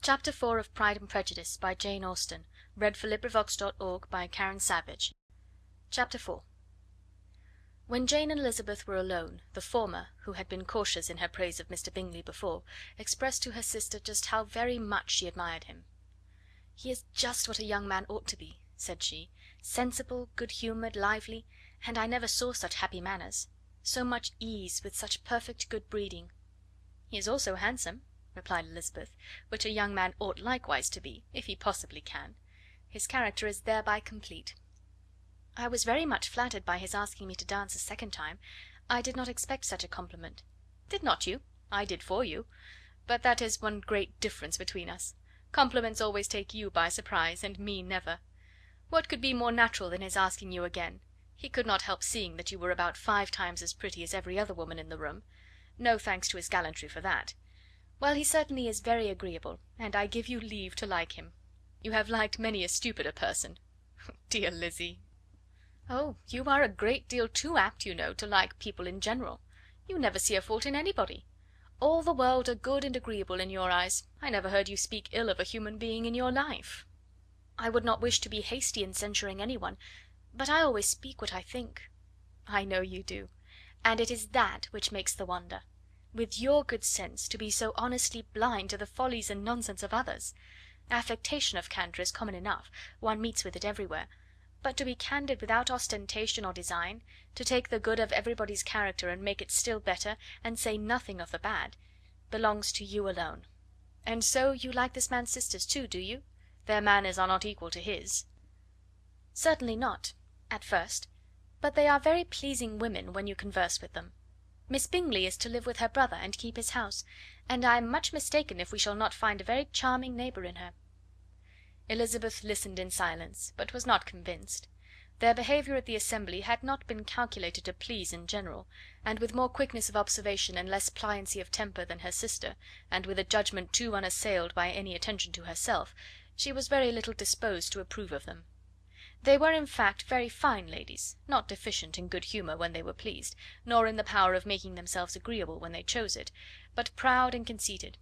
Chapter 4 of Pride and Prejudice, by Jane Austen. Chapter 4. When Jane and Elizabeth were alone, the former, who had been cautious in her praise of Mr. Bingley before, expressed to her sister just how very much she admired him. "He is just what a young man ought to be," said she, "sensible, good humoured, lively, and I never saw such happy manners. So much ease, with such perfect good breeding." "He is also handsome," replied Elizabeth, "which a young man ought likewise to be, if he possibly can. His character is thereby complete." "I was very much flattered by his asking me to dance a second time. I did not expect such a compliment." "Did not you? I did for you. But that is one great difference between us. Compliments always take you by surprise, and me never. What could be more natural than his asking you again? He could not help seeing that you were about 5 times as pretty as every other woman in the room. No thanks to his gallantry for that. Well, he certainly is very agreeable, and I give you leave to like him. You have liked many a stupider person." "Dear Lizzie!" "Oh, you are a great deal too apt, you know, to like people in general. You never see a fault in anybody. All the world are good and agreeable in your eyes. I never heard you speak ill of a human being in your life." "I would not wish to be hasty in censuring any one, but I always speak what I think." "I know you do, and it is that which makes the wonder. With your good sense, to be so honestly blind to the follies and nonsense of others. Affectation of candour is common enough, one meets with it everywhere, but to be candid without ostentation or design, to take the good of everybody's character and make it still better, and say nothing of the bad, belongs to you alone. And so you like this man's sisters too, do you? Their manners are not equal to his." "Certainly not, at first, but they are very pleasing women when you converse with them. Miss Bingley is to live with her brother and keep his house, and I am much mistaken if we shall not find a very charming neighbour in her." Elizabeth listened in silence, but was not convinced. Their behaviour at the assembly had not been calculated to please in general, and with more quickness of observation and less pliancy of temper than her sister, and with a judgment too unassailed by any attention to herself, she was very little disposed to approve of them. They were, in fact, very fine ladies, not deficient in good humour when they were pleased, nor in the power of making themselves agreeable when they chose it, but proud and conceited.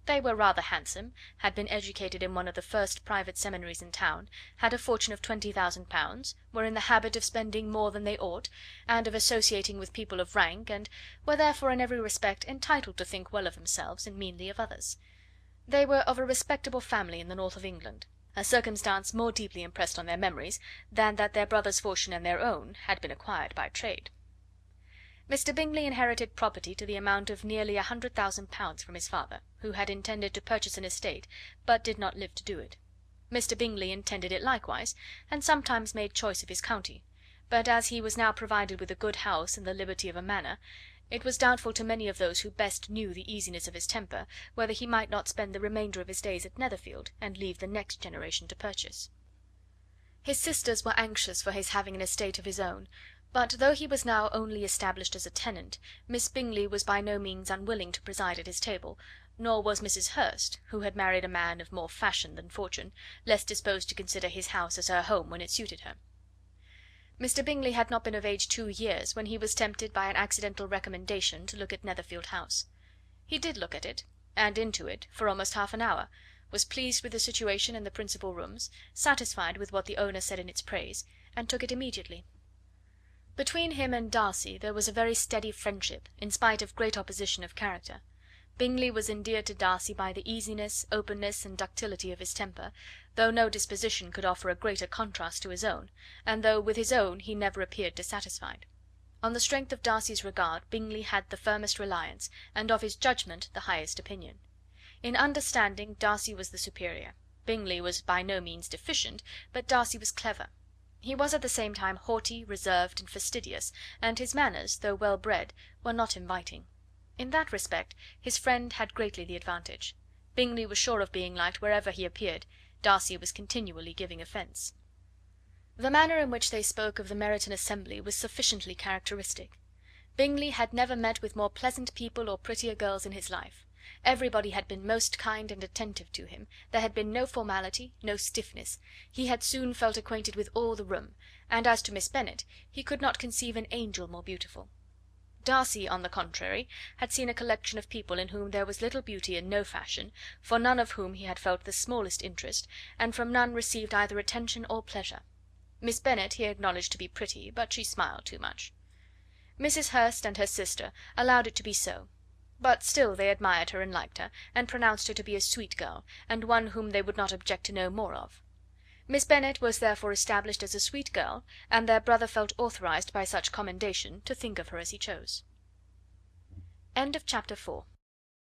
They were rather handsome, had been educated in one of the first private seminaries in town, had a fortune of £20,000, were in the habit of spending more than they ought, and of associating with people of rank, and were therefore in every respect entitled to think well of themselves and meanly of others. They were of a respectable family in the north of England, a circumstance more deeply impressed on their memories than that their brother's fortune and their own had been acquired by trade. Mr. Bingley inherited property to the amount of nearly £100,000 from his father, who had intended to purchase an estate, but did not live to do it. Mr. Bingley intended it likewise, and sometimes made choice of his county, but as he was now provided with a good house and the liberty of a manor, it was doubtful to many of those who best knew the easiness of his temper whether he might not spend the remainder of his days at Netherfield, and leave the next generation to purchase. His sisters were anxious for his having an estate of his own, but though he was now only established as a tenant, Miss Bingley was by no means unwilling to preside at his table, nor was Mrs. Hurst, who had married a man of more fashion than fortune, less disposed to consider his house as her home when it suited her. Mr. Bingley had not been of age 2 years when he was tempted by an accidental recommendation to look at Netherfield House. He did look at it, and into it, for almost half an hour, was pleased with the situation and the principal rooms, satisfied with what the owner said in its praise, and took it immediately. Between him and Darcy there was a very steady friendship, in spite of great opposition of character. Bingley was endeared to Darcy by the easiness, openness, and ductility of his temper, though no disposition could offer a greater contrast to his own, and though with his own he never appeared dissatisfied. On the strength of Darcy's regard Bingley had the firmest reliance, and of his judgment the highest opinion. In understanding, Darcy was the superior. Bingley was by no means deficient, but Darcy was clever. He was at the same time haughty, reserved, and fastidious, and his manners, though well bred, were not inviting. In that respect his friend had greatly the advantage. Bingley was sure of being liked wherever he appeared. Darcy was continually giving offence. The manner in which they spoke of the Meryton assembly was sufficiently characteristic. Bingley had never met with more pleasant people or prettier girls in his life. Everybody had been most kind and attentive to him, there had been no formality, no stiffness, he had soon felt acquainted with all the room, and as to Miss Bennet, he could not conceive an angel more beautiful. Darcy, on the contrary, had seen a collection of people in whom there was little beauty and no fashion, for none of whom he had felt the smallest interest, and from none received either attention or pleasure. Miss Bennet he acknowledged to be pretty, but she smiled too much. Mrs. Hurst and her sister allowed it to be so, but still they admired her and liked her, and pronounced her to be a sweet girl, and one whom they would not object to know more of. Miss Bennet was therefore established as a sweet girl, and their brother felt authorized by such commendation to think of her as he chose. Chapter 5